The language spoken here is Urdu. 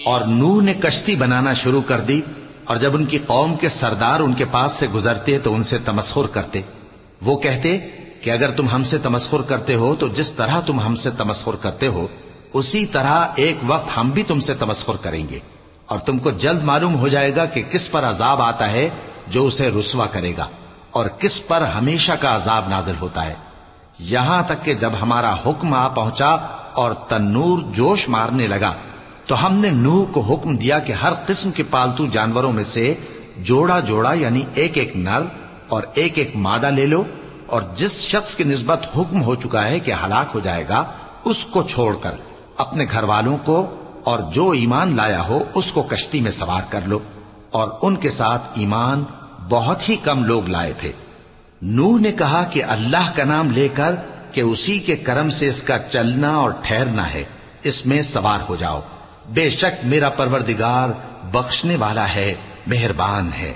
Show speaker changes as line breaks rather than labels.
اور نوح نے کشتی بنانا شروع کر دی، اور جب ان کی قوم کے سردار ان کے پاس سے گزرتے تو ان سے تمسخر کرتے۔ وہ کہتے کہ اگر تم ہم سے تمسخر کرتے ہو تو جس طرح تم ہم سے تمسخر کرتے ہو اسی طرح ایک وقت ہم بھی تم سے تمسخر کریں گے، اور تم کو جلد معلوم ہو جائے گا کہ کس پر عذاب آتا ہے جو اسے رسوا کرے گا، اور کس پر ہمیشہ کا عذاب نازل ہوتا ہے۔ یہاں تک کہ جب ہمارا حکم آ پہنچا اور تنور جوش مارنے لگا تو ہم نے نوح کو حکم دیا کہ ہر قسم کے پالتو جانوروں میں سے جوڑا جوڑا یعنی ایک ایک نر اور ایک ایک مادہ لے لو، اور جس شخص کی نسبت حکم ہو چکا ہے کہ ہلاک ہو جائے گا اس کو چھوڑ کر اپنے گھر والوں کو اور جو ایمان لایا ہو اس کو کشتی میں سوار کر لو، اور ان کے ساتھ ایمان بہت ہی کم لوگ لائے تھے۔ نوح نے کہا کہ اللہ کا نام لے کر کہ اسی کے کرم سے اس کا چلنا اور ٹھہرنا ہے، اس میں سوار ہو جاؤ، بے شک میرا پروردگار بخشنے والا ہے، مہربان ہے۔